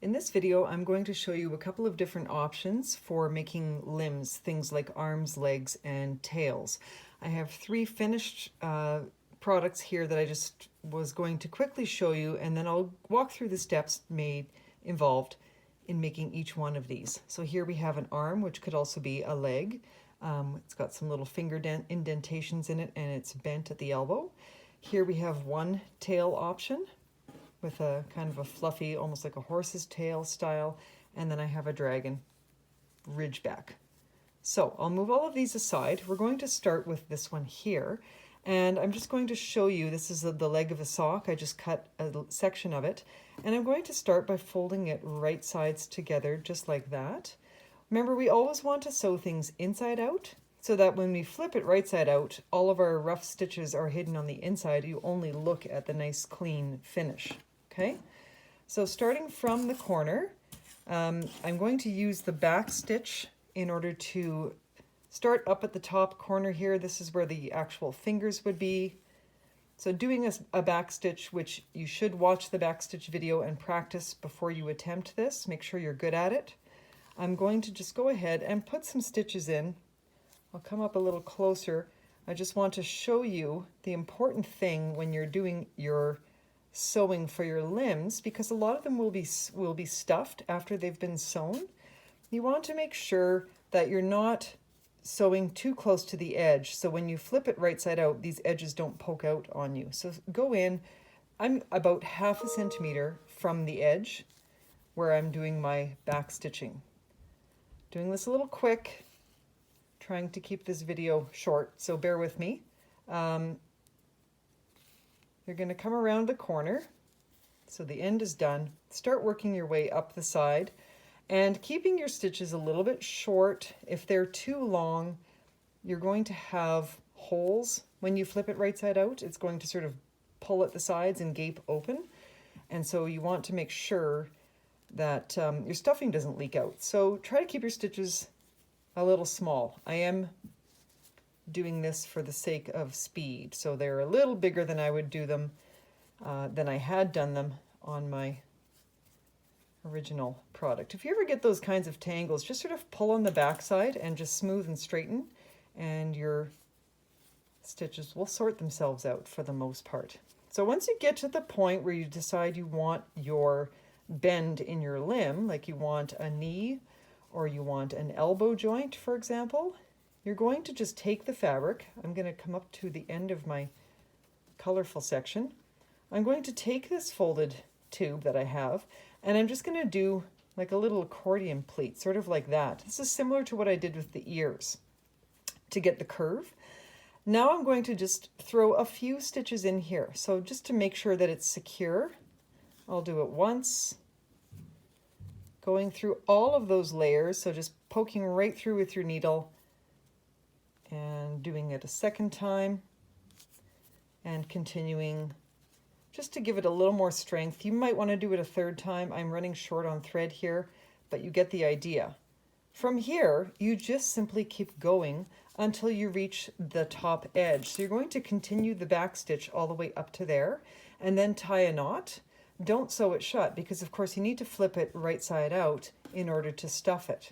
In this video, I'm going to show you a couple of different options for making limbs, things like arms, legs, and tails. I have three finished products here that I just was going to quickly show you, and then I'll walk through the steps involved in making each one of these. So here we have an arm, which could also be a leg. It's got some little finger indentations in it, and it's bent at the elbow. Here we have one tail option with a kind of a fluffy, almost like a horse's tail style, and then I have a dragon ridgeback. So I'll move all of these aside. We're going to start with this one here, and I'm just going to show you, this is the leg of a sock. I just cut a section of it, and I'm going to start by folding it right sides together, just like that. Remember, we always want to sew things inside out, so that when we flip it right side out, all of our rough stitches are hidden on the inside. You only look at the nice clean finish. Okay, so starting from the corner, I'm going to use the back stitch in order to start up at the top corner here. This is where the actual fingers would be. So doing a back stitch, which you should watch the back stitch video and practice before you attempt this. Make sure you're good at it. I'm going to just go ahead and put some stitches in. I'll come up a little closer. I just want to show you the important thing when you're doing your sewing for your limbs, because a lot of them will be stuffed after they've been sewn. You want to make sure that you're not sewing too close to the edge, so when you flip it right side out, these edges don't poke out on you. So go in, I'm about 1/2 centimeter from the edge where I'm doing my back stitching. Doing this a little quick, trying to keep this video short, so bear with me. You're going to come around the corner, so the end is done. Start working your way up the side and keeping your stitches a little bit short. If they're too long, you're going to have holes when you flip it right side out. It's going to sort of pull at the sides and gape open, and so you want to make sure that your stuffing doesn't leak out. So try to keep your stitches a little small. I am doing this for the sake of speed, so they're a little bigger than I would do them, than I had done them on my original product. If you ever get those kinds of tangles, just sort of pull on the back side and just smooth and straighten, and your stitches will sort themselves out for the most part. So once you get to the point where you decide you want your bend in your limb, like you want a knee or you want an elbow joint, for example, you're going to just take the fabric. I'm going to come up to the end of my colorful section. I'm going to take this folded tube that I have, and I'm just going to do like a little accordion pleat, sort of like that. This is similar to what I did with the ears to get the curve. Now I'm going to just throw a few stitches in here. So just to make sure that it's secure, I'll do it once, going through all of those layers. So just poking right through with your needle, and doing it a second time, and continuing just to give it a little more strength. You might want to do it a third time. I'm running short on thread here, but you get the idea. From here, you just simply keep going until you reach the top edge. So you're going to continue the back stitch all the way up to there, and then tie a knot. Don't sew it shut, because of course you need to flip it right side out in order to stuff it.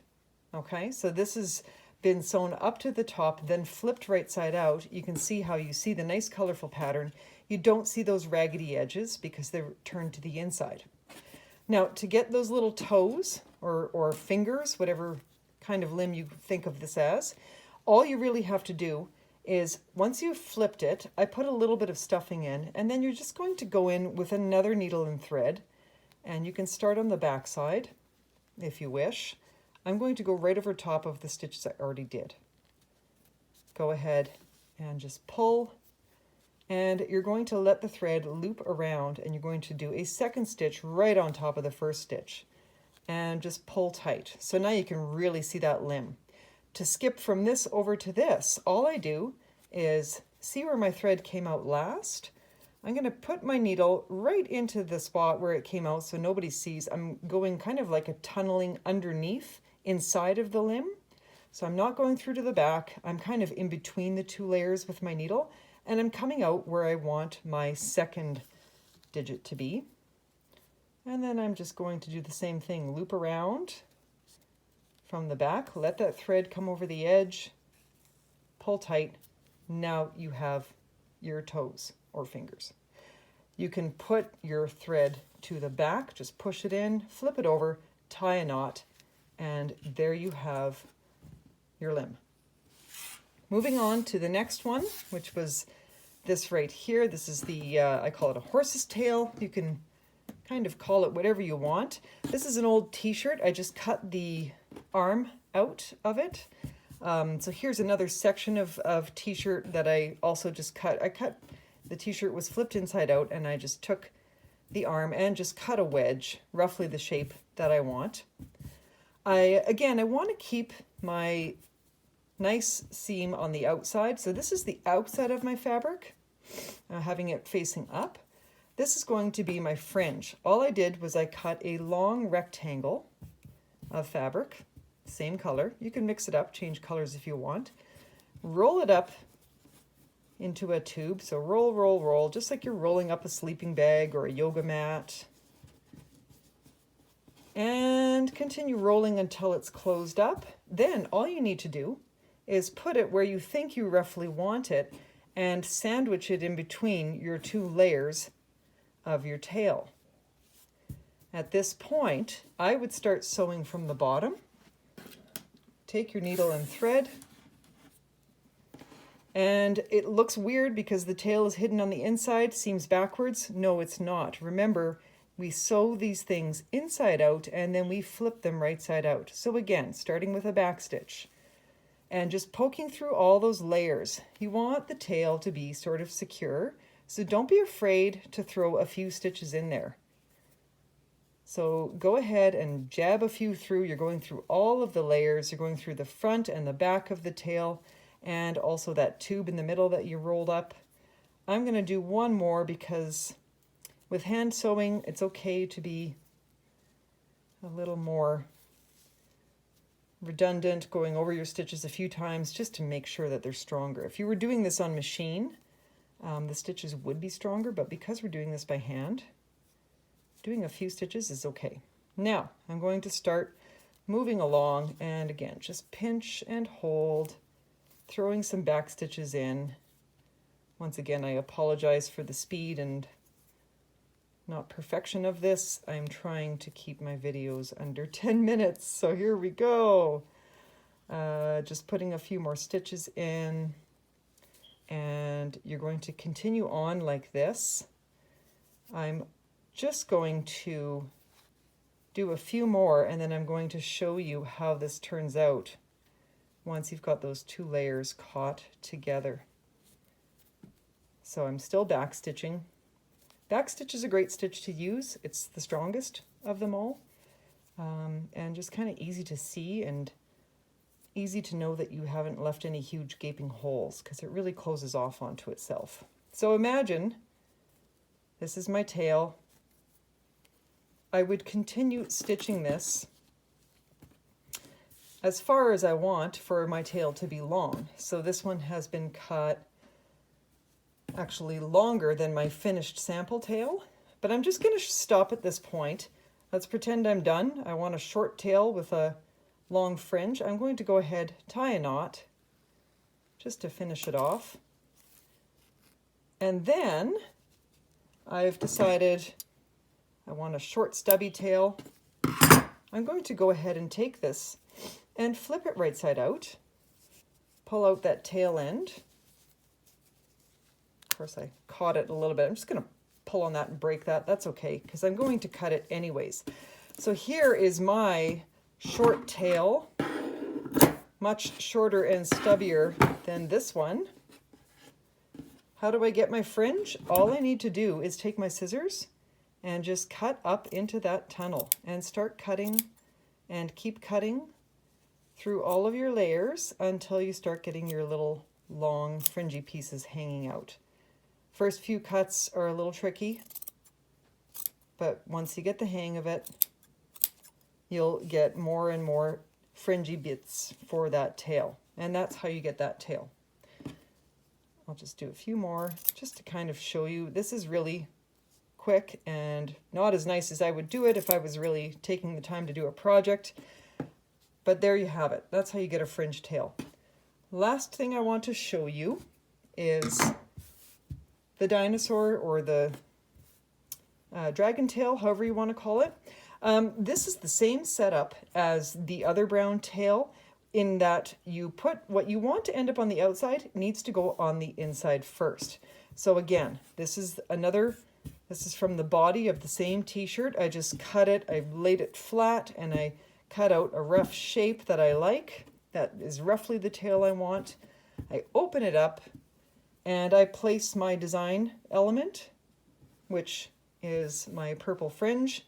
Okay, so this has been sewn up to the top, then flipped right side out. You can see how you see the nice colorful pattern. You don't see those raggedy edges because they're turned to the inside. Now, to get those little toes or fingers, whatever kind of limb you think of this as, all you really have to do is, once you've flipped it, I put a little bit of stuffing in, and then you're just going to go in with another needle and thread, and you can start on the back side if you wish. I'm going to go right over top of the stitches I already did. Go ahead and just pull, and you're going to let the thread loop around, and you're going to do a second stitch right on top of the first stitch, and just pull tight. So now you can really see that limb. To skip from this over to this, all I do is see where my thread came out last. I'm going to put my needle right into the spot where it came out so nobody sees. I'm going kind of like a tunneling underneath inside of the limb. So I'm not going through to the back. I'm kind of in between the two layers with my needle, and I'm coming out where I want my second digit to be. And then I'm just going to do the same thing, loop around from the back, let that thread come over the edge, pull tight. Now you have your toes or fingers. You can put your thread to the back, just push it in, flip it over, tie a knot, and there you have your limb. Moving on to the next one, which was this right here. This is the, I call it a horse's tail. You can kind of call it whatever you want. This is an old t-shirt. I just cut the arm out of it. So here's another section of t-shirt that I also just cut. The t-shirt was flipped inside out, and I just took the arm and just cut a wedge, roughly the shape that I want. I want to keep my nice seam on the outside. So this is the outside of my fabric, having it facing up. This is going to be my fringe. All I did was I cut a long rectangle of fabric, same color. You can mix it up, change colors if you want. Roll it up into a tube. So roll, roll, roll, just like you're rolling up a sleeping bag or a yoga mat. And continue rolling until it's closed up. Then all you need to do is put it where you think you roughly want it and sandwich it in between your two layers of your tail. At this point, I would start sewing from the bottom. Take your needle and thread. And it looks weird because the tail is hidden on the inside, seams backwards. No, it's not. Remember, we sew these things inside out and then we flip them right side out. So again, starting with a back stitch and just poking through all those layers. You want the tail to be sort of secure, so don't be afraid to throw a few stitches in there. So go ahead and jab a few through. You're going through all of the layers. You're going through the front and the back of the tail, and also that tube in the middle that you rolled up. I'm going to do one more because with hand sewing, it's okay to be a little more redundant, going over your stitches a few times just to make sure that they're stronger. If you were doing this on machine, the stitches would be stronger, but because we're doing this by hand, doing a few stitches is okay. Now, I'm going to start moving along, and again, just pinch and hold, throwing some back stitches in. Once again, I apologize for the speed and not perfection of this. I'm trying to keep my videos under 10 minutes, so here we go. Just putting a few more stitches in, and you're going to continue on like this. I'm just going to do a few more, and then I'm going to show you how this turns out once you've got those two layers caught together. So I'm still back stitching. Back stitch is a great stitch to use. It's the strongest of them all, and just kind of easy to see and easy to know that you haven't left any huge gaping holes because it really closes off onto itself. So imagine this is my tail. I would continue stitching this as far as I want for my tail to be long. So this one has been cut actually longer than my finished sample tail, but I'm just going to stop at this point. Let's pretend I'm done. I want a short tail with a long fringe. I'm going to go ahead, tie a knot just to finish it off. And then I've decided I want a short stubby tail. I'm going to go ahead and take this and flip it right side out. Pull out that tail end. Of course, I caught it a little bit. I'm just going to pull on that and break that. That's okay, because I'm going to cut it anyways. So here is my short tail, much shorter and stubbier than this one. How do I get my fringe? All I need to do is take my scissors and just cut up into that tunnel and start cutting and keep cutting through all of your layers until you start getting your little long fringy pieces hanging out. First few cuts are a little tricky, but once you get the hang of it, you'll get more and more fringy bits for that tail. And that's how you get that tail. I'll just do a few more just to kind of show you. This is really quick and not as nice as I would do it if I was really taking the time to do a project. But there you have it. That's how you get a fringe tail. Last thing I want to show you is the dinosaur, or the dragon tail, however you want to call it. This is the same setup as the other brown tail, in that you put what you want to end up on the outside needs to go on the inside first. So again, this is from the body of the same t-shirt. I just cut it, I laid it flat, and I cut out a rough shape that I like. That is roughly the tail I want. I open it up and I place my design element, which is my purple fringe,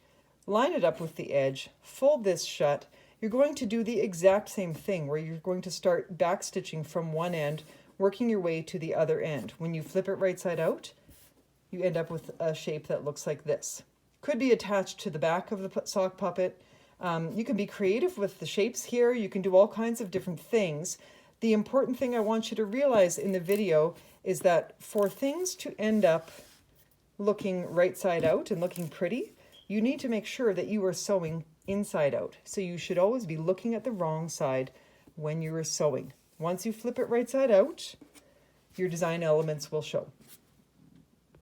line it up with the edge, fold this shut. You're going to do the exact same thing, where you're going to start back stitching from one end, working your way to the other end. When you flip it right side out, you end up with a shape that looks like this. Could be attached to the back of the sock puppet. You can be creative with the shapes here. You can do all kinds of different things. The important thing I want you to realize in the video is that for things to end up looking right side out and looking pretty, you need to make sure that you are sewing inside out. So you should always be looking at the wrong side when you are sewing. Once you flip it right side out, your design elements will show.